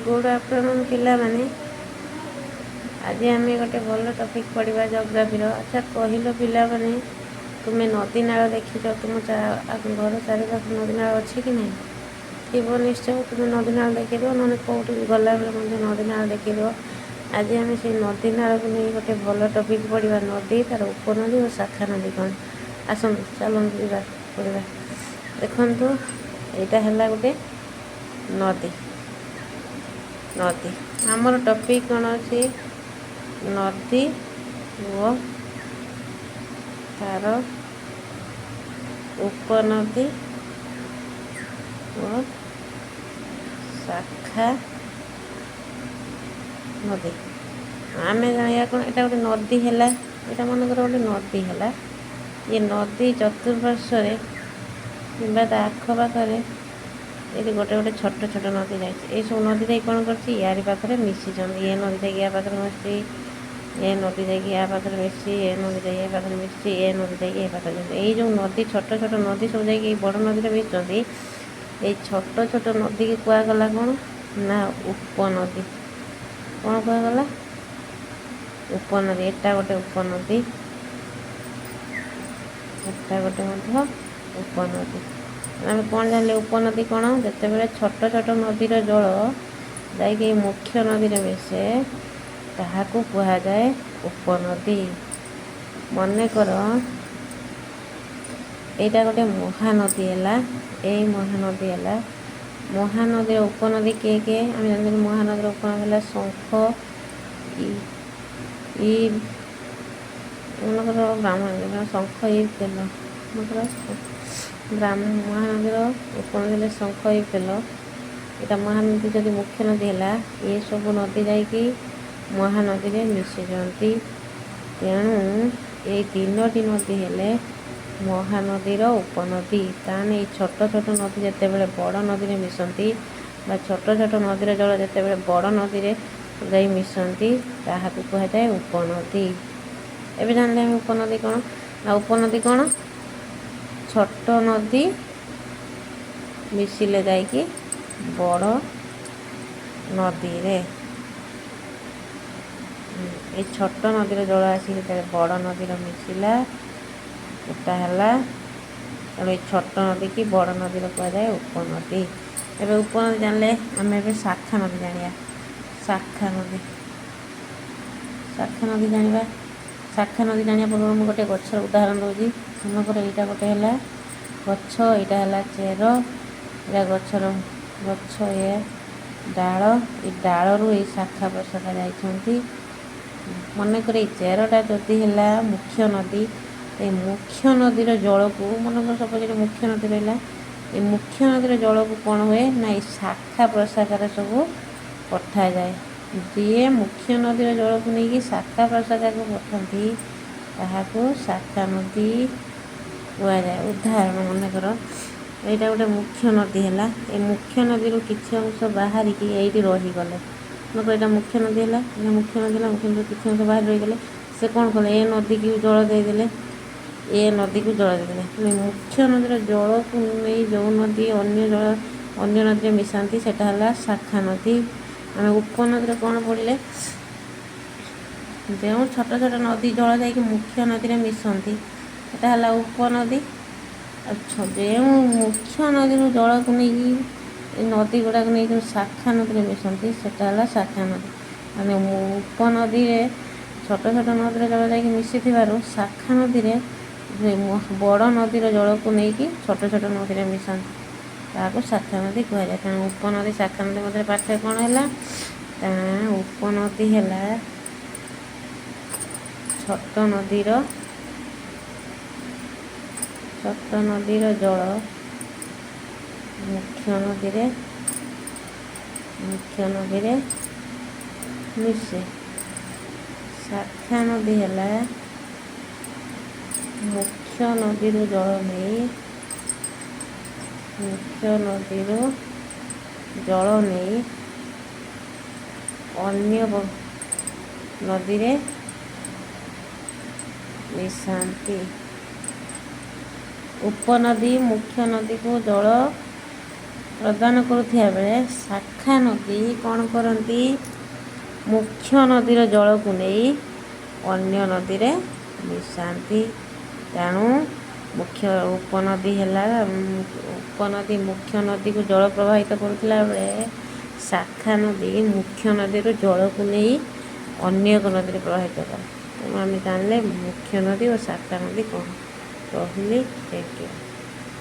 Good afternoon पिला माने आज आम गोटे भल टपिक पढ़ा जियोग्राफी। अच्छा कहल पिला माने तुम्हें नदी नाल देखिच तुम घर चारिपाख नदी नाल अच्छी कि नहीं थी निश्चय तुम्हें नदी नाल देखीद ना कौटी गला बेले नदी नाल देखीद। आज आम से नदी नाल को नहीं गोटे भल टपिक पढ़ा नदी तार उपनदी और शाखा नदी कौन आसतु चलतु पढ़ा। देखु यहाँ है गोटे नदी नदी आमर टपिक कौन अच्छी नदी व तार उपनदी व शाखा नदी। आम जाना कौन यहाँ गोटे नदी है यहाँ मनकर गोटे नदी है ये नदी चतुर्पार्श्व कि आखपाखे ये गोटे गोटे छोट छोट नदी जाए सब नदी जाए कौन कर यार पाखे मिसी ये नदी जाए या पाखे मिसी ये नदी जाए या पाखे मिसी ये नदी जाए या पाखे मिसी ये नदी जाए ये पाखे ये जो नदी छोट छोट नदी सब जाए बड़ नदी मिशुंट ये छोट छोट नदी की कहगला कौन ना उपनदी। कौन कहगला उपनदी। एटा गोटे उपनदी एटा गोटे उपनदी। आम कौन जाने उपनदी कौन जिते बड़े छोट छोट नदीर जल जाकि मुख्य नदी में मिसे ताहाकू कहुए उपनदी। मनकर यहाँ गोटे महानदी है यही महानदी है महानदी उपनदी किए किए आम जान महानदी उपनदी है शंख मनकर ब्राह्मण शंख तेल मनकर महानदीर उपनदी शंख तेल यहाँ महानदी जदि मुख्य नदी है ये सब नदी जाकि महानदी में मिसी जाती। तेणु ये तीनोटी नदी हेले महानदीर उपनदी। ताने ये छोट छोट नदी जिते बड़े बड़ नदी में मिशंती छोट छोट नदीर जल जिते बड़े बड़ नदी में जाई मिशंती ताहाकू कहुए उपनदी। एबे जानले हम उपनदी कौन ना उपनदी कौन छोट नदी मिसिले जाकि बड़ नदी रे ये छोट नदीर जल आसिक बड़ नदीर मिसिला एटा है तेणु ये छोट नदी की बड़ नदीर कहुए उपनदी। एबे उपनदी जानले आम ए शाखा नदी जाना शाखा नदी शाखा नदी जाना शाखा नदी जाना पूर्व मुझे गोटे गचर उदाहरण दूसरी मनकर यहाँ गोटे है गछ यहाँ है चेर या गचर गछ ये डाल ये डाल रू ये शाखा प्रशाखा जाती मनकर ये चेरटा जदि है मुख्य नदी ये मुख्य नदीर जल को मनकर सपोज मुख्य नदी रहा ये मुख्य नदीर जल को कौन हुए ना ये शाखा प्रशाखार सब पठा जाए जी मुख्य नदीर जल को लेकिन शाखा प्रशाखा को पठाती ताहाकू शाखा नदी कहुए। उदाहरण मनकर यहाँ गोटे मुख्य नदी है ये मुख्य नदी किसी अंश बाहर की ये रहीगले मतलब यहाँ मुख्य नदी है यहाँ मुख्य नदी है मुख्य नदी किसी अंश बाहर रहीगले से कौन कले ये नदी की जल देदेले ये नदी को जल देदेले मुख्य नदीर जल को नहीं जो नदी अन्य नदी में मिशाती सेटा है शाखा नदी। आम उपनदी कौन पढ़ले जो छोट छोट नदी जल जा मुख्य नदी में मिशंती सेटा है उपनदी। जो मुख्य नदी जल को नहीं नदी गुड़ाक नहीं शाखा नदी में मिशंती सेटा है शाखा नदी। माने उपनदी छोट छोट नदी जल जा मिसी शाखा नदी बड़ नदीर जल को लेकिन छोट छोट नदी में मिशंती ताको शाखा नदी कहुए। तेणु उपनदी शाखा नदी मध्य पार्थक्य कौन है उपनदी है छोट नदीर जल मुख्य नदी रे मिसे। शाखा नदी है मुख्य नदीर जल नहीं मुख्य नदीर जल नहीं अन्य नदी रे मिशांती। उपनदी मुख्य नदी को जल ପ୍ରଦାନ କରୁଥିବା ବେଳେ ଶାଖା ନଦୀ କ'ଣ କରନ୍ତି? ମୁଖ୍ୟ ନଦୀର ଜଳକୁ ନେଇ ଅନ୍ୟ ନଦୀରେ ମିଶାନ୍ତି। ତେଣୁ ଉପନଦୀ ହେଲା ଉପନଦୀ ମୁଖ୍ୟ ନଦୀକୁ ଜଳ ପ୍ରବାହିତ କରୁଥିଲା ବେଳେ ଶାଖା ନଦୀ ମୁଖ୍ୟ ନଦୀରୁ ଜଳକୁ ନେଇ ଅନ୍ୟ ଏକ ନଦୀରେ ପ୍ରବାହିତ କରେ। ତେଣୁ ଆମେ ଜାଣିଲେ ମୁଖ୍ୟ ନଦୀ ଓ ଶାଖା ନଦୀ କ'ଣ। ରହିଲି, ଥ୍ୟାଙ୍କ ୟୁ।